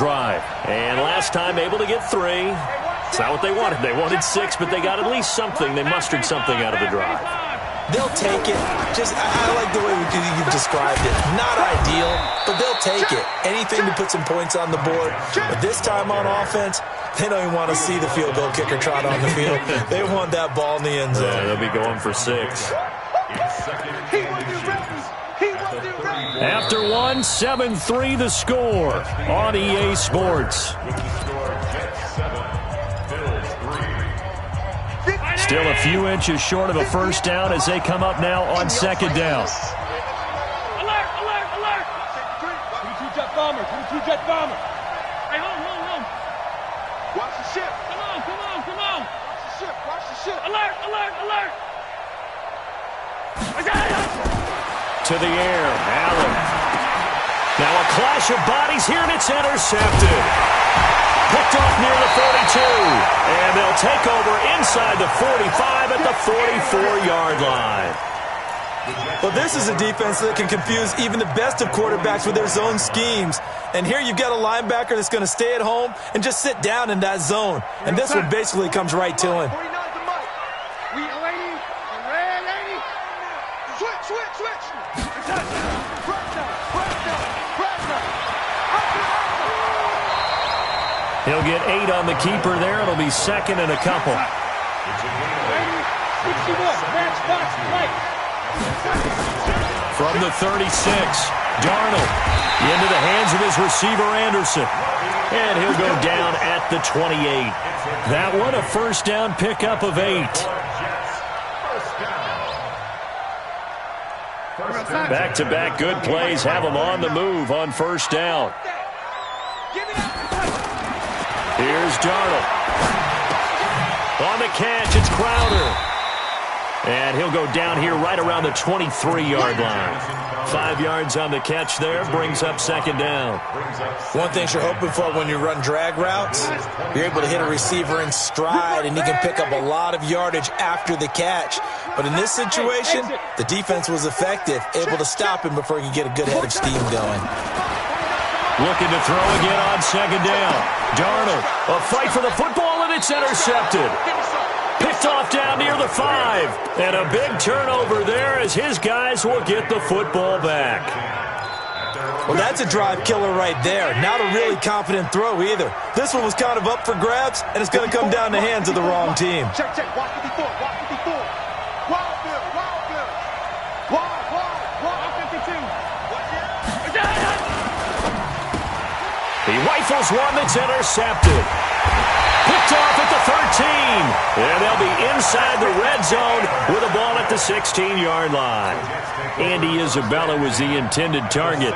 drive. And last time able to get 3. It's not what they wanted. They wanted 6, but they got at least something. They mustered something out of the drive. They'll take it. I like the way you've described it. Not ideal, but they'll take it. Anything to put some points on the board. But this time on offense, they don't even want to see the field goal kicker trot on the field. They want that ball in the end zone. Yeah, they'll be going for 6. After 1, 7-3 the score on EA Sports. Still a few inches short of a first down as they come up now on second down. Alert, alert, alert! 22 jet bomber, 22 jet bomber. Hey, home. Watch the ship. Come on. Watch the ship. Alert, alert, alert! To the air, Allen. Now a clash of bodies here, and it's intercepted. Picked off near the 42, and they'll take over inside the 45 at the 44-yard line. Well, this is a defense that can confuse even the best of quarterbacks with their zone schemes. And here you've got a linebacker that's going to stay at home and just sit down in that zone. And this one basically comes right to him. Switch. He'll get 8 on the keeper there. It'll be second and a couple. From the 36, Darnold into the hands of his receiver, Anderson. And he'll go down at the 28. That one a first down pickup of 8. Back-to-back good plays have them on the move on first down. Here's Darnold. On the catch, it's Crowder. And he'll go down here right around the 23-yard line. 5 yards on the catch there, brings up second down. One thing you're hoping for when you run drag routes, you're able to hit a receiver in stride, and he can pick up a lot of yardage after the catch. But in this situation, the defense was effective, able to stop him before he could get a good head of steam going. Looking to throw again on second down. Darnold, a fight for the football, and it's intercepted. Picked off down near the 5. And a big turnover there as his guys will get the football back. Well, that's a drive killer right there. Not a really confident throw either. This one was kind of up for grabs, and it's going to come down the hands of the wrong team. Check. Watch 54. Wild Bill. Wild 52. He rifles one that's intercepted. Picked off at the 13. And they'll be inside the red zone with a ball at the 16-yard line. Andy Isabella was the intended target.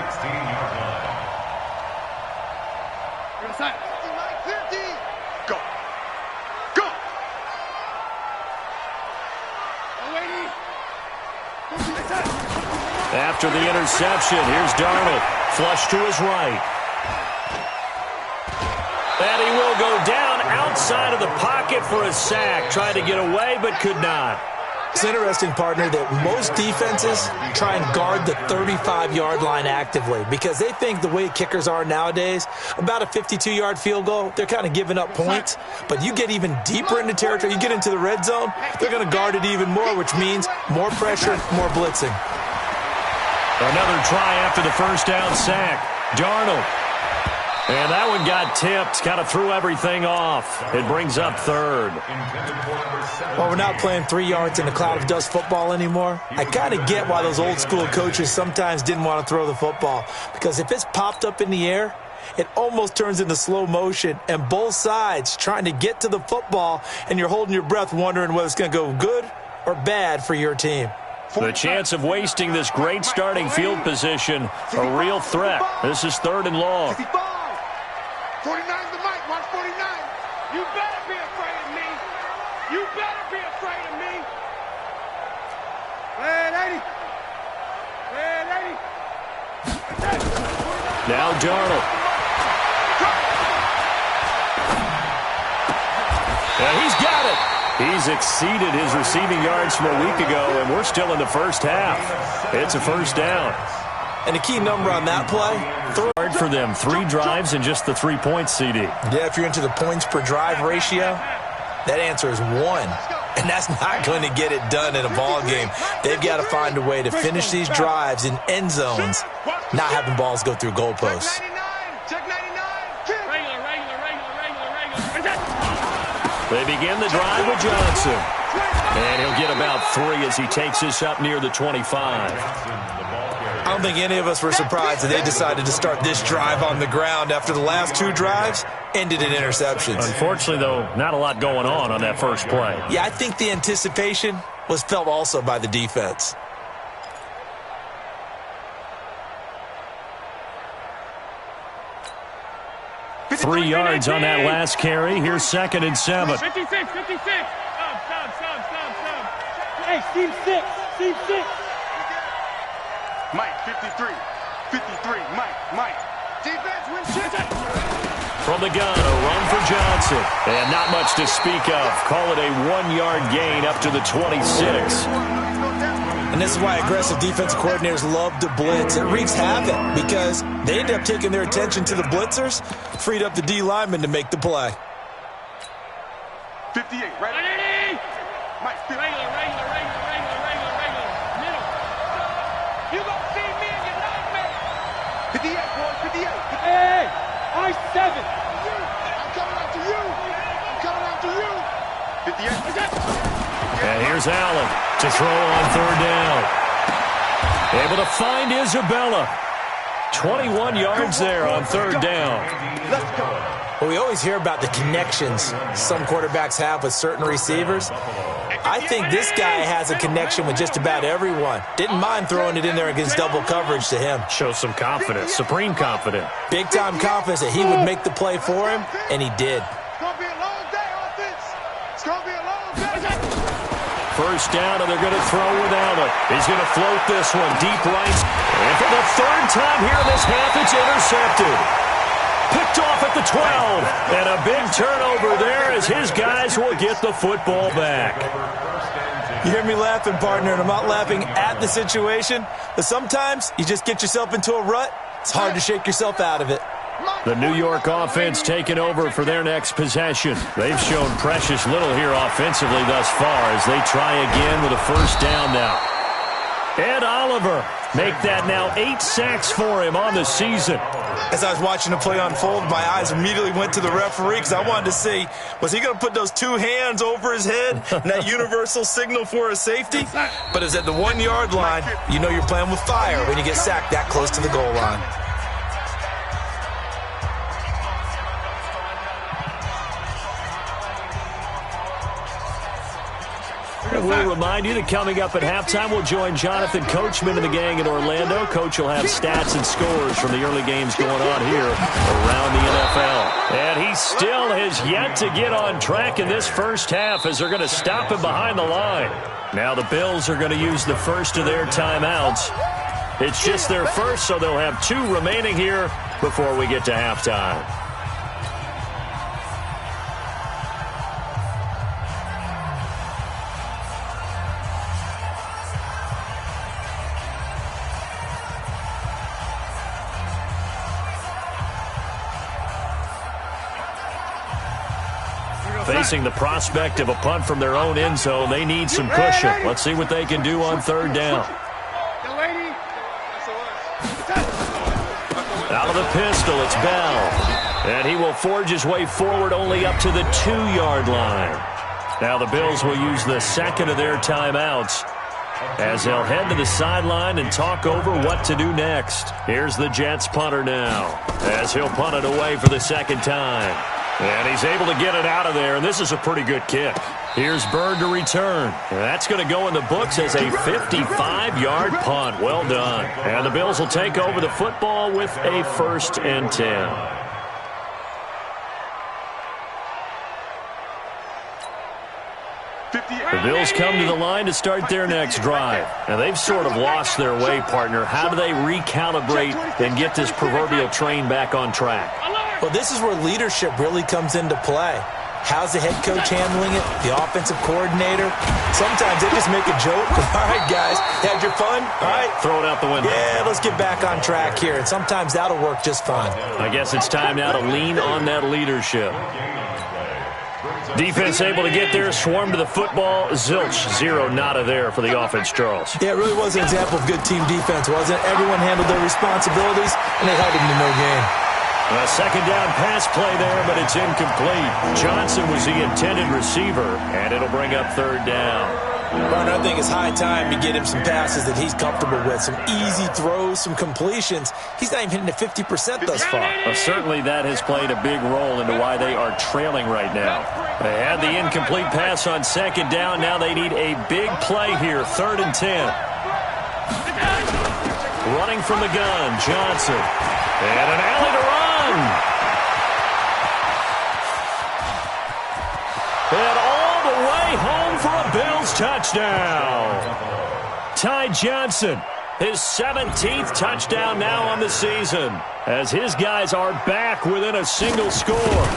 Go. After the interception, here's Darnold. Flush to his right. And he will go down outside of the pocket for a sack. Tried to get away, but could not. It's interesting, partner, that most defenses try and guard the 35-yard line actively because they think the way kickers are nowadays, about a 52-yard field goal, they're kind of giving up points. But you get even deeper into territory, you get into the red zone, they're going to guard it even more, which means more pressure, more blitzing. Another try after the first down sack. Darnold. And that one got tipped, kind of threw everything off. It brings up third. Well, we're not playing 3 yards in a cloud of dust football anymore. I kind of get why those old school coaches sometimes didn't want to throw the football. Because if it's popped up in the air, it almost turns into slow motion. And both sides trying to get to the football, and you're holding your breath wondering whether it's going to go good or bad for your team. The chance of wasting this great starting field position, a real threat. This is third and long. 49's the mic. Watch 49. You better be afraid of me. You better be afraid of me. Red 80. Now Darnold. And he's got it. He's exceeded his receiving yards from a week ago, and we're still in the first half. It's a first down. And the key number on that play, hard for them. 3 drives and just the 3 points, CD. Yeah, if you're into the points per drive ratio, that answer is 1. And that's not going to get it done in a ball game. They've got to find a way to finish these drives in end zones, not having balls go through goalposts. They begin the drive with Johnson. And he'll get about 3 as he takes this up near the 25. I don't think any of us were surprised that they decided to start this drive on the ground after the last 2 drives ended in interceptions. Unfortunately, though, not a lot going on that first play. Yeah, I think the anticipation was felt also by the defense. Three yards on that last carry. Here's 2nd and 7. 56. Stop. Hey, Steve 6. Mike, 53. Mike. Defense wins shit. From the gun, a run for Johnson. And not much to speak of. Call it a 1-yard gain up to the 26. And this is why aggressive defensive coordinators love to blitz. It wreaks havoc because they end up taking their attention to the blitzers, freed up the D lineman to make the play. 58, right? Mike, regular. Middle. You gonna see me and your nightmare. 58, boy, 58. Hey, I-7. I'm coming after you. 58. And here's Allen to throw on 3rd down. Able to find Isabella. 21 yards there on 3rd down. Let's go. Well, we always hear about the connections some quarterbacks have with certain receivers. I think this guy has a connection with just about everyone. Didn't mind throwing it in there against double coverage to him. Shows some confidence, supreme confidence. Big-time confidence that he would make the play for him, and he did. It's going to be a long day, offense. It's going to be a long day. First down, and they're going to throw without it. He's going to float this one deep right. And for the 3rd time here in this half, it's intercepted. Picked off at the 12. And a big turnover there as his guys will get the football back. You hear me laughing, partner, and I'm not laughing at the situation, but sometimes you just get yourself into a rut. It's hard to shake yourself out of it. The New York offense taking over for their next possession. They've shown precious little here offensively thus far as they try again with a first down now. Ed Oliver make that now 8 sacks for him on the season. As I was watching the play unfold, my eyes immediately went to the referee because I wanted to see, was he going to put those 2 hands over his head and that universal signal for a safety? But it's at the 1-yard line. You know you're playing with fire when you get sacked that close to the goal line. We'll remind you that coming up at halftime, we'll join Jonathan Coachman and the gang in Orlando. Coach will have stats and scores from the early games going on here around the NFL. And he still has yet to get on track in this first half as they're going to stop him behind the line. Now the Bills are going to use the first of their timeouts. It's just their first, so they'll have 2 remaining here before we get to halftime. Facing the prospect of a punt from their own end zone, they need some cushion. Let's see what they can do on 3rd down. Out of the pistol, it's Bell. And he will forge his way forward only up to the 2-yard line. Now the Bills will use the 2nd of their timeouts as they'll head to the sideline and talk over what to do next. Here's the Jets punter now as he'll punt it away for the 2nd time. And he's able to get it out of there, and this is a pretty good kick. Here's Bird to return. And that's going to go in the books as a 55-yard punt. Well done. And the Bills will take over the football with a 1st and 10. The Bills come to the line to start their next drive. Now, they've sort of lost their way, partner. How do they recalibrate and get this proverbial train back on track? Well, this is where leadership really comes into play. How's the head coach handling it? The offensive coordinator? Sometimes they just make a joke. All right, guys, had your fun? All right. Throw it out the window. Yeah, let's get back on track here. And sometimes that'll work just fine. I guess it's time now to lean on that leadership. Defense able to get there, swarm to the football. Zilch, zero, nada there for the offense, Charles. Yeah, it really was an example of good team defense, wasn't it? Everyone handled their responsibilities, and they held them to no gain. A second down pass play there, but it's incomplete. Johnson was the intended receiver, and it'll bring up third down. But I think it's high time to get him some passes that he's comfortable with, some easy throws, some completions. He's not even hitting the 50% thus far. Certainly that has played a big role into why they are trailing right now. They had the incomplete pass on second down. Now they need a big play here, 3rd and 10. Running from the gun, Johnson. And an alley to run. And all the way home for a Bills touchdown. Ty Johnson, his 17th touchdown now on the season, as his guys are back within a single score.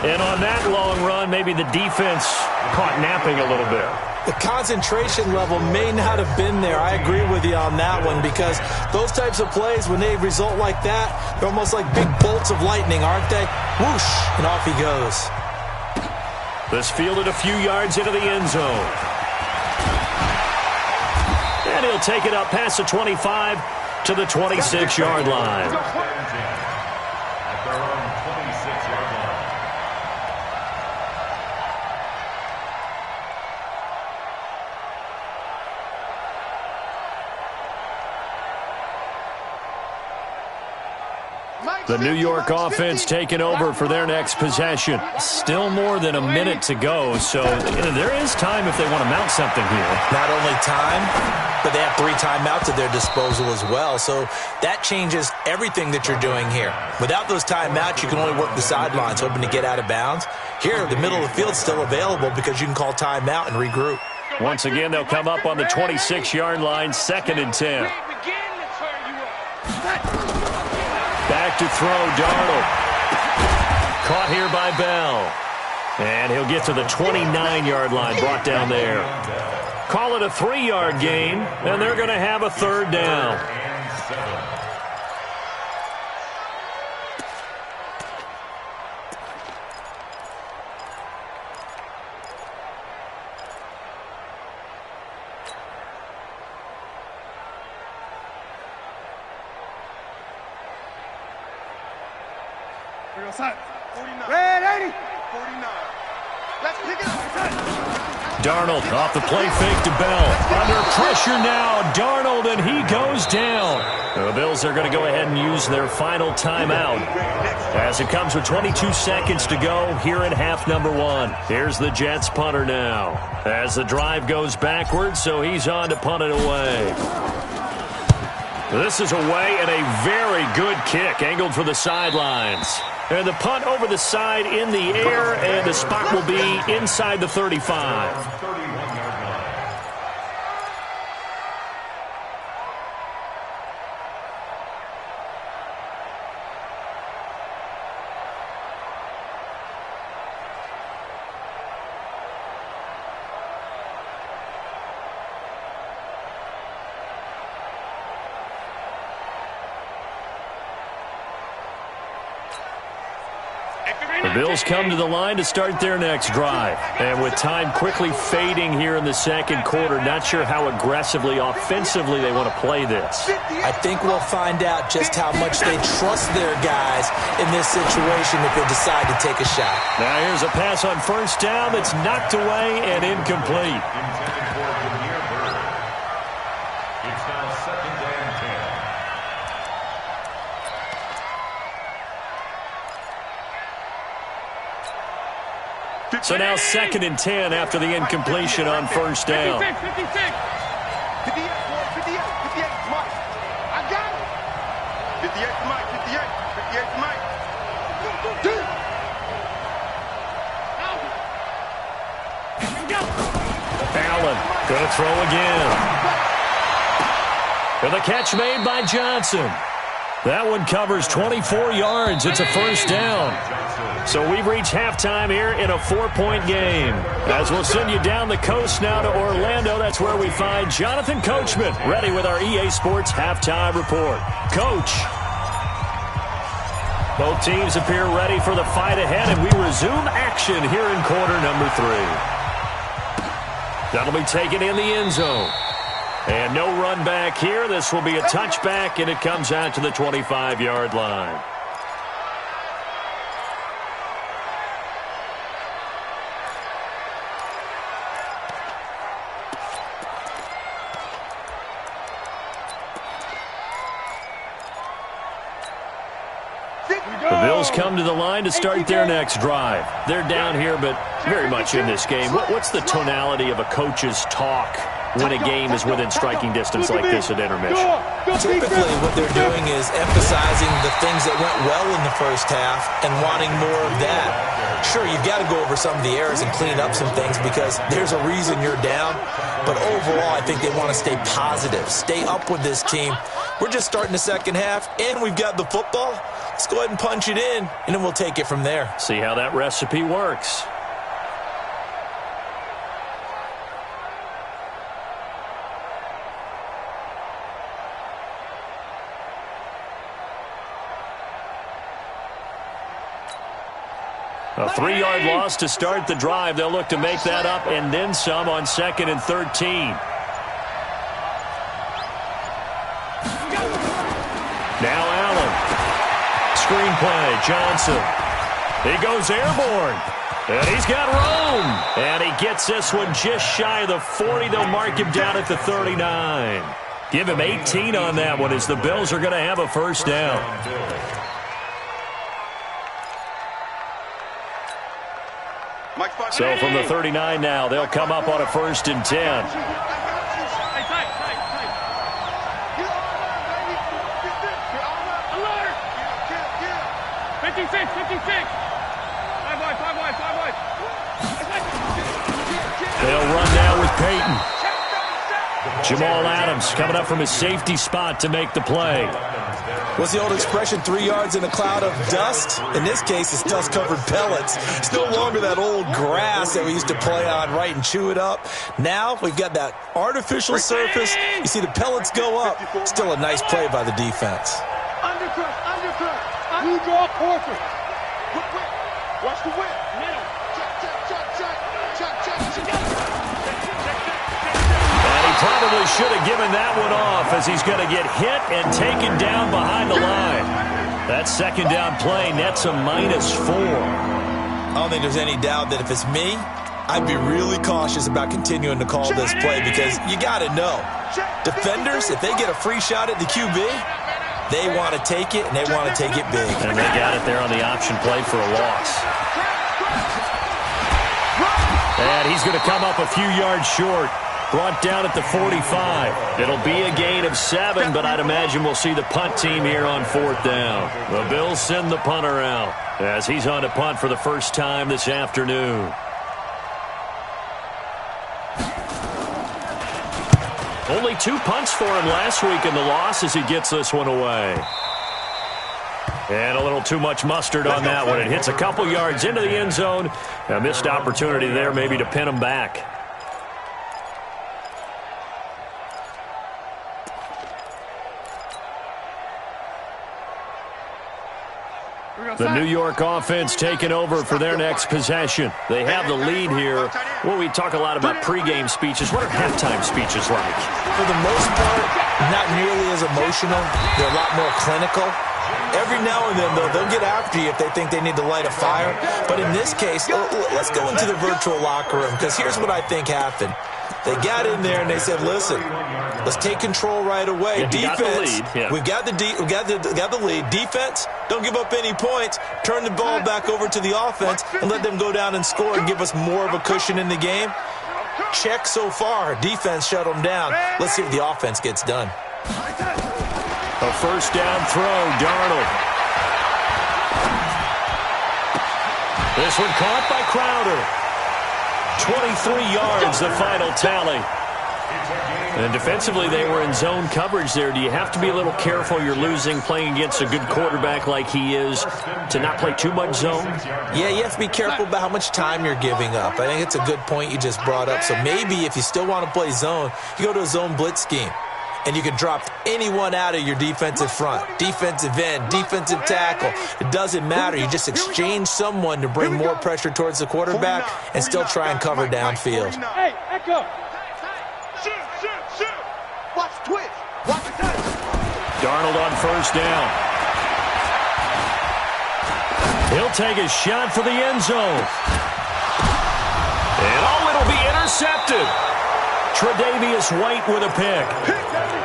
And on that long run, maybe the defense caught napping a little bit. The concentration level may not have been there. I agree with you on that one, because those types of plays, when they result like that, they're almost like big bolts of lightning, aren't they? Whoosh, and off he goes. This fielded a few yards into the end zone. And he'll take it up past the 25 to the 26-yard line. The New York offense taking over for their next possession. Still more than a minute to go, so there is time if they want to mount something here. Not only time, but they have 3 timeouts at their disposal as well, so that changes everything that you're doing here. Without those timeouts, you can only work the sidelines, hoping to get out of bounds. Here, the middle of the field's still available because you can call timeout and regroup. Once again, they'll come up on the 26-yard line, 2nd and 10. Back to throw, Darnold. Caught here by Bell. And he'll get to the 29-yard line, brought down there. Call it a 3-yard gain, and they're going to have a 3rd down. Red 80. 49. Let's pick it up. Darnold off the play fake to Bell. Under pressure now, Darnold, and he goes down. The Bills are going to go ahead and use their final timeout as it comes with 22 seconds to go here in half number 1. Here's the Jets punter now as the drive goes backwards, so he's on to punt it away. This is away, and a very good kick angled for the sidelines. And the punt over the side in the air, and the spot will be inside the 35. The Bills come to the line to start their next drive. And with time quickly fading here in the second quarter, not sure how aggressively, offensively they want to play this. I think we'll find out just how much they trust their guys in this situation if they decide to take a shot. Now here's a pass on first down that's knocked away and incomplete. It's now 2nd and 10. So now 2nd and 10 after the incompletion on first down. 58, 58, 58, Mike. I got it. 58 to Mike, 58, 58 to Mike. Allen going to throw again. And the catch made by Johnson. That one covers 24 yards. It's a first down. So we've reached halftime here in a 4-point game. As we'll send you down the coast now to Orlando, that's where we find Jonathan Coachman, ready with our EA Sports halftime report. Coach. Both teams appear ready for the fight ahead, and we resume action here in quarter number 3. That'll be taken in the end zone. And no run back here. This will be a touchback, and it comes out to the 25-yard line. The Bills come to the line to start their next drive. They're down here, but very much in this game. What's the tonality of a coach's talk when a game is within striking distance like this at intermission? Typically, what they're doing is emphasizing the things that went well in the first half and wanting more of that. Sure, you've got to go over some of the errors and clean up some things because there's a reason you're down. But overall, I think they want to stay positive, stay up with this team. We're just starting the second half, and we've got the football. Let's go ahead and punch it in, and then we'll take it from there. See how that recipe works. A 3-yard loss to start the drive. They'll look to make that up and then some on 2nd and 13. Now Allen. Screen play. Johnson. He goes airborne. And he's got room. And he gets this one just shy of the 40. They'll mark him down at the 39. Give him 18 on that one as the Bills are going to have a first down. So from the 39 now, they'll come up on a 1st and 10. They'll run now with Peyton. Jamal Adams coming up from his safety spot to make the play. What's the old expression, 3 yards in a cloud of dust? In this case, it's dust-covered pellets. It's no longer that old grass that we used to play on, right, and chew it up. Now we've got that artificial surface. You see the pellets go up. Still a nice play by the defense. Undercut. You draw quarter. Watch the whip. Middle. Check. Probably should have given that one off as he's going to get hit and taken down behind the line. That second down play nets a -4. I don't think there's any doubt that if it's me, I'd be really cautious about continuing to call this play because you got to know, defenders, if they get a free shot at the QB, they want to take it, and they want to take it big. And they got it there on the option play for a loss. And he's going to come up a few yards short. Brought down at the 45. It'll be a gain of 7, but I'd imagine we'll see the punt team here on 4th down. The Bills send the punter out as he's on to punt for the first time this afternoon. Only 2 punts for him last week in the loss as he gets this one away. And a little too much mustard on that one. It hits a couple yards into the end zone. A missed opportunity there maybe to pin him back. The New York offense taking over for their next possession. They have the lead here. Well, we talk a lot about pregame speeches. What are halftime speeches like? For the most part, not nearly as emotional. They're a lot more clinical. Every now and then, though, they'll get after you if they think they need to light a fire. But in this case, let's go into the virtual locker room because here's what I think happened. They got in there and they said, listen, let's take control right away. Yeah, defense, we've got the lead. got the lead. Defense, don't give up any points. Turn the ball back over to the offense and let them go down and score and give us more of a cushion in the game. Check so far. Defense shut them down. Let's see if the offense gets done. A first down throw, Darnold. This one caught by Crowder. 23 yards, the final tally. And defensively, they were in zone coverage there. Do you have to be a little careful you're losing playing against a good quarterback like he is to not play too much zone? Yeah, you have to be careful about how much time you're giving up. I think it's a good point you just brought up. So maybe if you still want to play zone, you go to a zone blitz scheme. And you can drop anyone out of your defensive front, defensive end, defensive tackle. It doesn't matter. You just exchange someone to bring more pressure towards the quarterback and still try and cover downfield. Hey, echo. Shoot. Watch twitch. Watch the touch. Darnold on first down. He'll take a shot for the end zone. And it'll be intercepted. Tre'Davious White with a pick.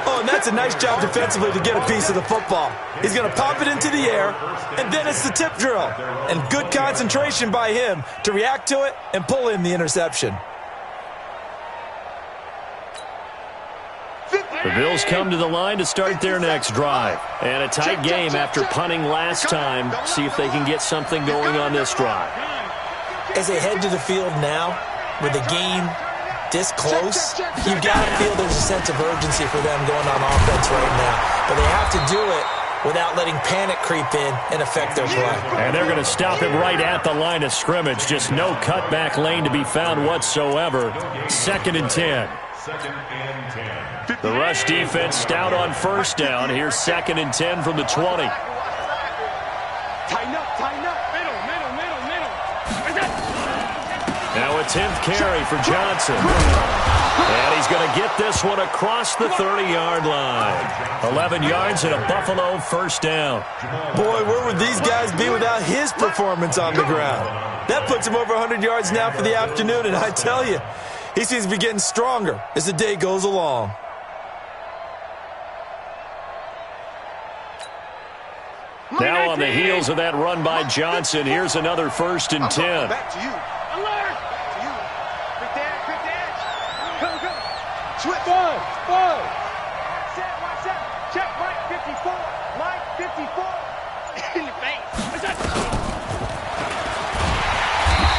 Oh, and that's a nice job defensively to get a piece of the football. He's going to pop it into the air, and then it's the tip drill. And good concentration by him to react to it and pull in the interception. The Bills come to the line to start their next drive. And a tight game after punting last time. See if they can get something going on this drive. As they head to the field now, with the game this close, you've got to feel there's a sense of urgency for them going on offense right now. But they have to do it without letting panic creep in and affect their play. And they're going to stop him right at the line of scrimmage. Just no cutback lane to be found whatsoever. 2nd and 10. The rush defense stout on first down. Here's 2nd and 10 from the 20. Tighten up. Now a 10th carry for Johnson. And he's going to get this one across the 30-yard line. 11 yards and a Buffalo first down. Boy, where would these guys be without his performance on the ground? That puts him over 100 yards now for the afternoon, and I tell you, he seems to be getting stronger as the day goes along. Now on the heels of that run by Johnson, here's another 1st and 10. Back to you. Alert! Back to you. Quick dash. Go. Switch. Five. Watch that. Check right 54. Line 54. In your face.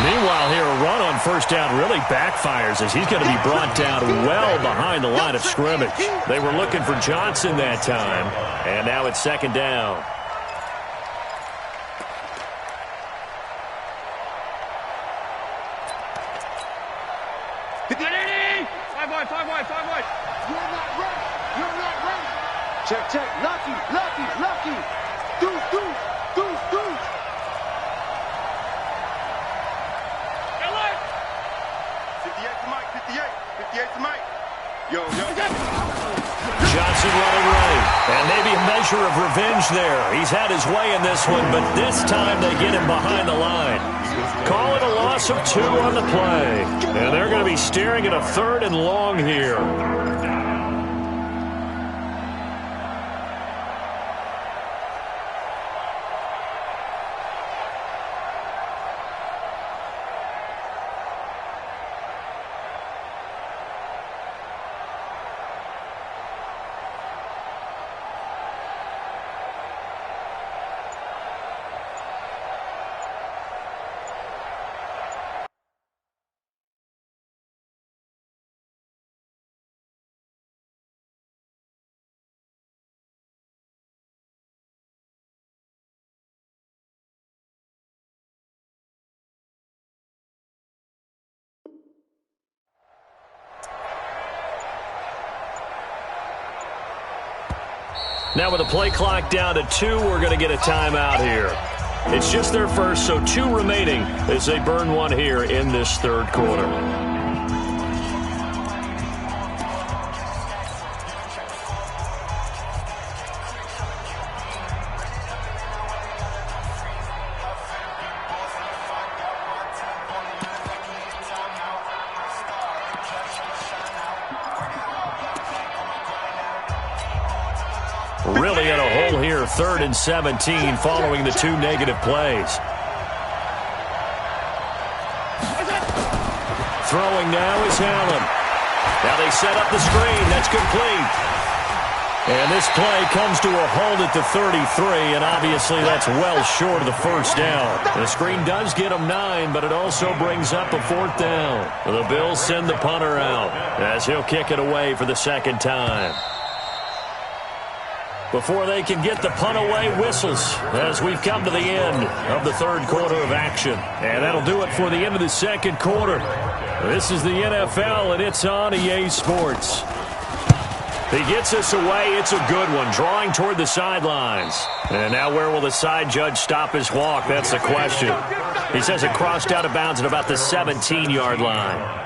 Meanwhile, here a run on first down really backfires as he's going to be brought down well behind the line of scrimmage. They were looking for Johnson that time, and now it's 2nd down. Five wide. You're not ready. Check. Lucky. Deuce. Alert! 58 to Mike. Yo. Johnson running right. And maybe a measure of revenge there. He's had his way in this one, but this time they get him behind the line. Call it a loss of 2 on the play. And they're going to be staring at a 3rd and long here. Now with the play clock down to 2, we're going to get a timeout here. It's just their first, so 2 remaining as they burn one here in this 3rd quarter. Really in a hole here, 3rd and 17 following the 2 negative plays. Throwing now is Allen. Now they set up the screen. That's complete. And this play comes to a halt at the 33, and obviously that's well short of the first down. The screen does get them 9, but it also brings up a 4th down. The Bills send the punter out as he'll kick it away for the second time. Before they can get the punt away, whistles as we've come to the end of the third quarter of action. And that'll do it for the end of the second quarter. This is the NFL, and it's on EA Sports. He gets us away. It's a good one, drawing toward the sidelines. And now where will the side judge stop his walk? That's the question. He says it crossed out of bounds at about the 17-yard line.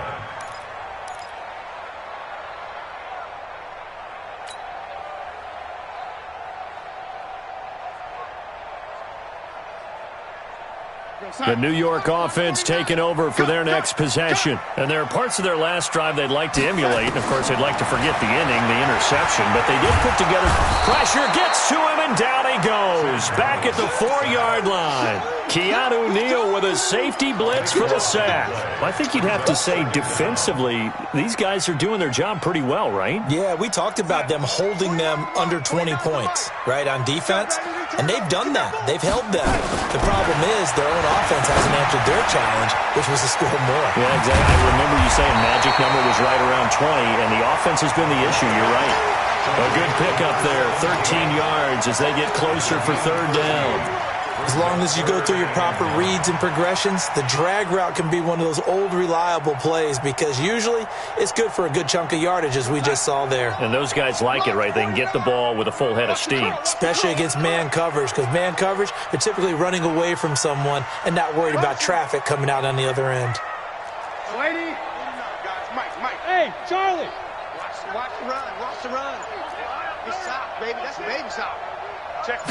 The New York offense taking over for their next possession. And there are parts of their last drive they'd like to emulate. And, of course, they'd like to forget the inning, the interception. But they did put together. Pressure gets to him, and down he goes. Back at the 4-yard line. Keanu Neal with a safety blitz for the sack. I think you'd have to say defensively, these guys are doing their job pretty well, right? Yeah, we talked about them holding them under 20 points, right, on defense. And they've done that. They've held them. The problem is their own offense hasn't answered their challenge, which was to score more. Yeah, exactly. I remember you saying magic number was right around 20, and the offense has been the issue. You're right. A good pickup there, 13 yards as they get closer for third down. As long as you go through your proper reads and progressions, the drag route can be one of those old reliable plays because usually it's good for a good chunk of yardage, as we just saw there. And those guys like it, right? They can get the ball with a full head of steam. Especially against man coverage, because man coverage, they're typically running away from someone and not worried about traffic coming out on the other end. Lady. Mike. Hey, Charlie. Watch the run. Watch the run. It's soft, baby. That's baby soft. Check.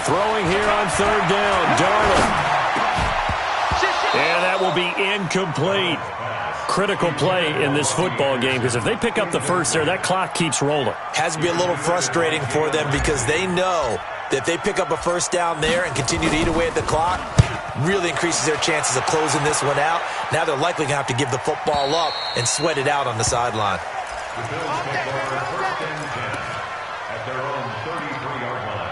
Throwing here on third down, Darnold. And that will be incomplete. Critical play in this football game because if they pick up the first there, that clock keeps rolling. Has to be a little frustrating for them because they know that if they pick up a first down there and continue to eat away at the clock, really increases their chances of closing this one out. Now they're likely going to have to give the football up and sweat it out on the sideline. At their own 33-yard line.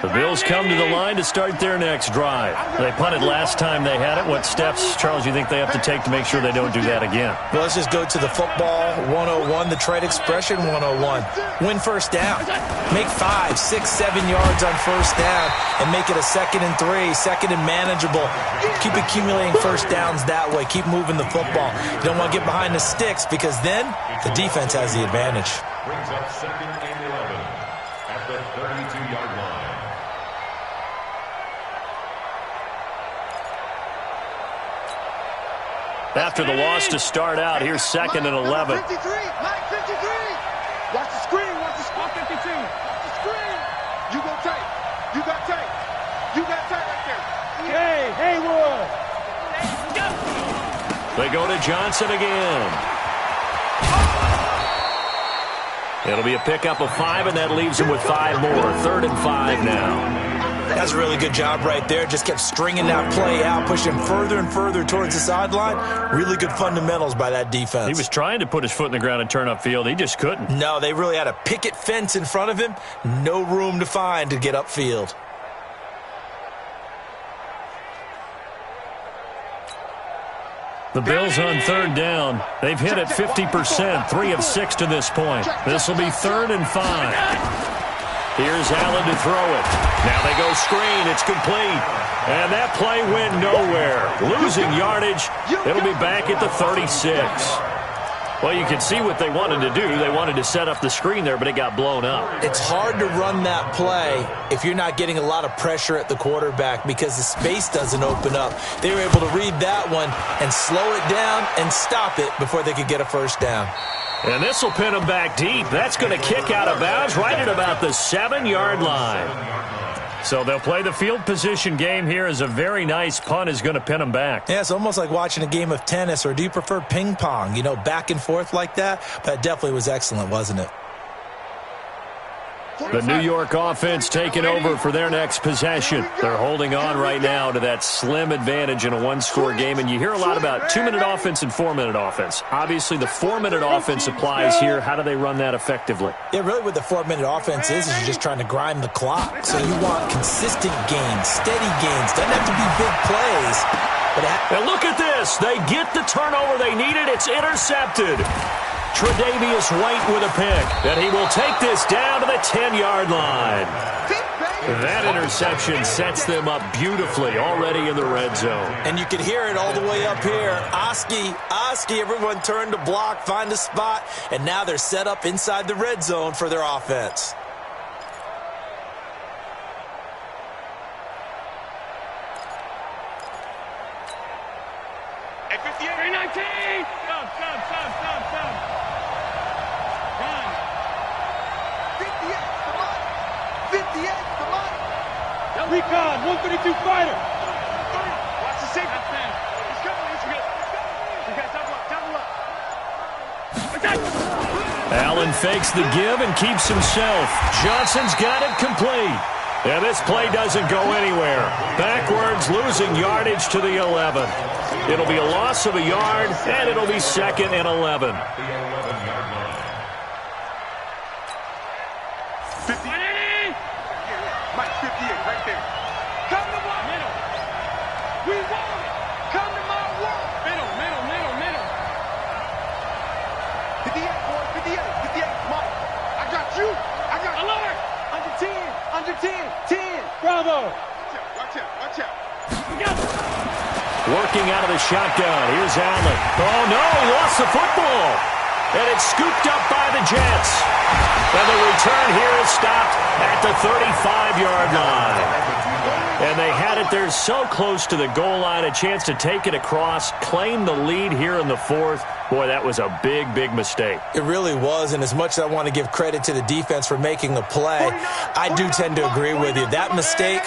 The Bills come to the line to start their next drive. They punted last time they had it. What steps, Charles, you think they have to take to make sure they don't do that again? Well, let's just go to the football 101, the trade expression 101. Win first down. Make 5, 6, 7 yards on first down and make it a 2nd and 3, second and manageable. Keep accumulating first downs that way. Keep moving the football. You don't want to get behind the sticks because then the defense has the advantage. Brings up 2nd and 11 at the 32-yard line. After the loss to start out, here's 2nd and 11. 53, Mike 53. Watch the screen, watch the spot 52. Watch the screen. You go tight. You got tight. You got tight right there. Hey, Haywood. They go to Johnson again. It'll be a pickup of 5, and that leaves him with 5 more. 3rd and 5 now. That's a really good job right there. Just kept stringing that play out, pushing further and further towards the sideline. Really good fundamentals by that defense. He was trying to put his foot in the ground and turn upfield. He just couldn't. No, they really had a picket fence in front of him. No room to find to get upfield. The Bills on third down. They've hit it 50%, 3 of 6 to this point. This will be 3rd and 5. Here's Allen to throw it. Now they go screen. It's complete. And that play went nowhere. Losing yardage. It'll be back at the 36. Well, you can see what they wanted to do. They wanted to set up the screen there, but it got blown up. It's hard to run that play if you're not getting a lot of pressure at the quarterback because the space doesn't open up. They were able to read that one and slow it down and stop it before they could get a first down. And this will pin them back deep. That's going to kick out of bounds right at about the 7-yard line. So they'll play the field position game here as a very nice punt is going to pin them back. Yeah, it's almost like watching a game of tennis, or do you prefer ping pong? You know, back and forth like that? But it definitely was excellent, wasn't it? The New York offense taking over for their next possession. They're holding on right now to that slim advantage in a one-score game, and you hear a lot about 2-minute offense and 4-minute offense. Obviously, the 4-minute offense applies here. How do they run that effectively? Yeah, really what the 4-minute offense is you're just trying to grind the clock. So you want consistent gains, steady gains. Doesn't have to be big plays. And look at this. They get the turnover they needed. It's intercepted. Tre'Davious White with a pick, and he will take this down to the 10-yard line. That interception sets them up beautifully already in the red zone. And you can hear it all the way up here. Oski, everyone turned to block, find a spot, and now they're set up inside the red zone for their offense. At 58, 19! Stop. Run. 58, come on. 58, come on. Recon, 132 fighter. Watch the safety. He's coming. He's good. You got double up. Allen fakes the give and keeps himself. Johnson's got it complete. And this play doesn't go anywhere. Backwards, losing yardage to the 11. It'll be a loss of a yard, and it'll be 2nd and 11. 58, Mike, 58, right there. Come to my middle. We want it. Come to my world. Middle. 58, boy, 58, Mike. I got you. Alert. Under 10. Bravo. Watch out. Working out of the shotgun. Here's Allen. Oh, no, he lost the football. And it's scooped up by the Jets. And the return here is stopped at the 35-yard line. And they had it there so close to the goal line, a chance to take it across, claim the lead here in the 4th. Boy, that was a big mistake. It really was, and as much as I want to give credit to the defense for making the play, I do tend to agree with you. That mistake,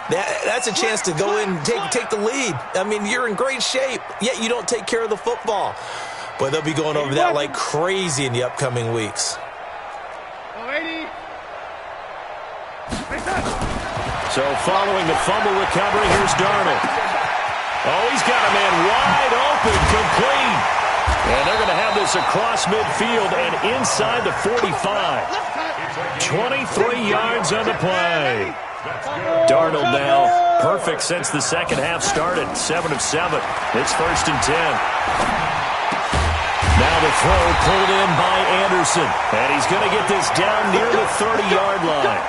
that's a chance to go in and take the lead. I mean, you're in great shape, yet you don't take care of the football. But they'll be going over that like crazy in the upcoming weeks. So following the fumble recovery, here's Darnold. Oh, he's got a man wide open, complete. And they're going to have this across midfield and inside the 45. 23 yards on the play. Darnold now perfect since the second half started. 7 of 7. It's 1st and 10. Now the throw pulled in by Anderson. And he's going to get this down near the 30-yard line.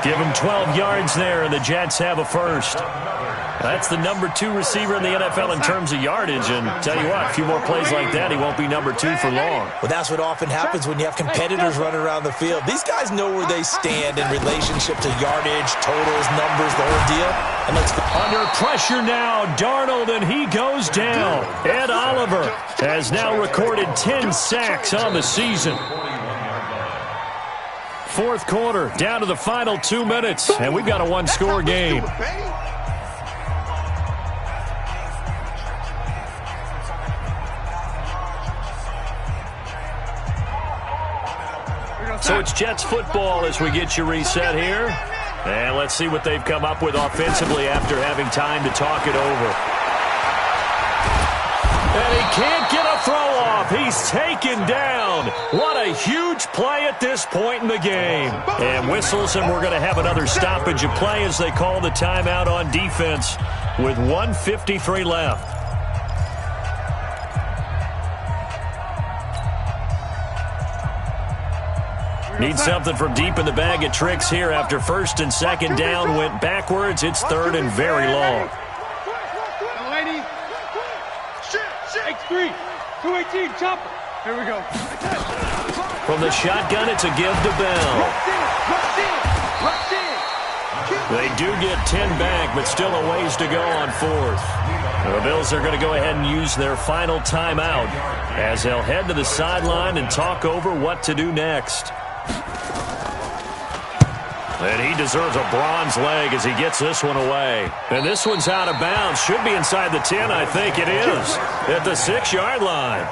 Give him 12 yards there, and the Jets have a first. That's the number 2 receiver in the NFL in terms of yardage. And tell you what, a few more plays like that, he won't be number 2 for long. Well, that's what often happens when you have competitors running around the field. These guys know where they stand in relationship to yardage, totals, numbers, the whole deal. And under pressure now, Darnold, and he goes down. Ed Oliver has now recorded 10 sacks on the season. 4th quarter, down to the final 2 minutes, and we've got a one-score game. So it's Jets football as we get you reset here. And let's see what they've come up with offensively after having time to talk it over. And he can't get a throw off. He's taken down. What a huge play at this point in the game. And whistles, and we're going to have another stoppage of play as they call the timeout on defense with 1:53 left. Need something from deep in the bag of tricks here after 1st and 2nd down went backwards. It's 3rd and very long. X3, 218, chopper. Here we go. From the shotgun, it's a give to Bell. They do get 10 back, but still a ways to go on 4th. The Bills are going to go ahead and use their final timeout as they'll head to the sideline and talk over what to do next. And he deserves a bronze leg as he gets this one away. And this one's out of bounds. Should be inside the 10, I think it is. At the 6-yard line.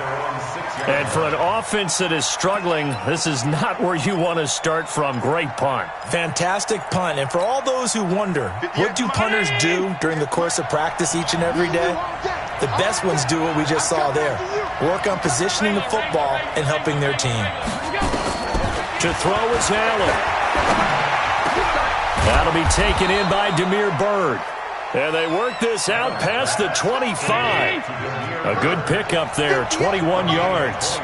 And for an offense that is struggling, this is not where you want to start from. Great punt. Fantastic punt. And for all those who wonder, what do punters do during the course of practice each and every day? The best ones do what we just saw there. Work on positioning the football and helping their team. To throw is Allen. That'll be taken in by Damiere Byrd. And they work this out past the 25. A good pickup there, 21 yards.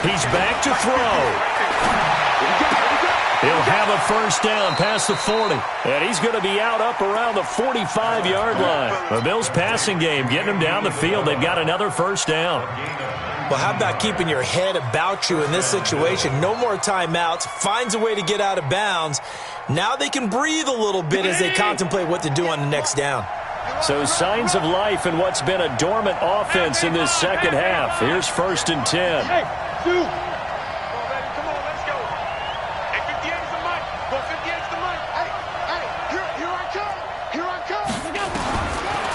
He's back to throw. He'll have a first down past the 40. And he's going to be out up around the 45-yard line. The Bills' passing game getting him down the field. They've got another first down. Well, how about keeping your head about you in this situation? No more timeouts. Finds a way to get out of bounds. Now they can breathe a little bit as they contemplate what to do on the next down. So signs of life in what's been a dormant offense in this second half. Here's 1st and 10. Hey, dude. Come on, let's go. Hey, 58's the mic. Go, 58's the mic. Hey, here I come. Here I come.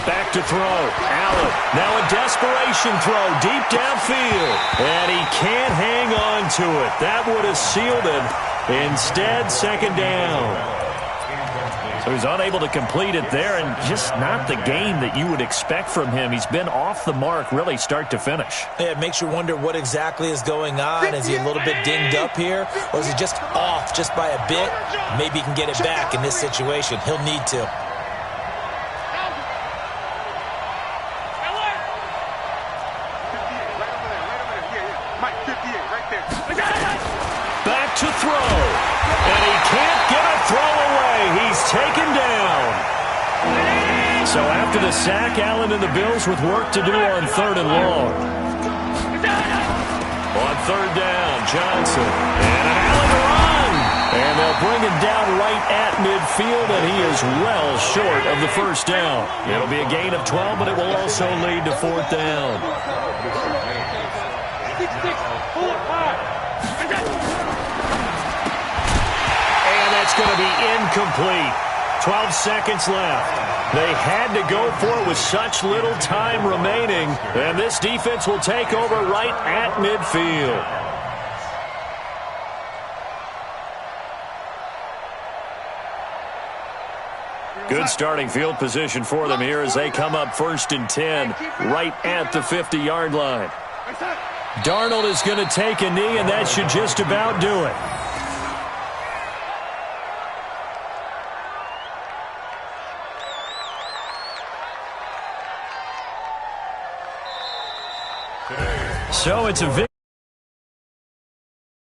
Back to throw. Allen. Now a desperation throw deep downfield. And he can't hang on to it. That would have sealed it. Instead, second down. So he's unable to complete it there, and just not the game that you would expect from him. He's been off the mark really start to finish. Yeah, it makes you wonder what exactly is going on. Is he a little bit dinged up here, or is he just off just by a bit? Maybe he can get it back in this situation. He'll need to. Back to throw. And he can't get a throw away. He's taken down. So after the sack, Allen and the Bills with work to do on 3rd and long. On 3rd down, Johnson. And an Allen run. And they'll bring him down right at midfield, and he is well short of the first down. It'll be a gain of 12, but it will also lead to 4th down. 6, 4, 5. It's going to be incomplete. 12 seconds left. They had to go for it with such little time remaining. And this defense will take over right at midfield. Good starting field position for them here as they come up 1st and 10 right at the 50-yard line. Darnold is going to take a knee, and that should just about do it. So it's a victory.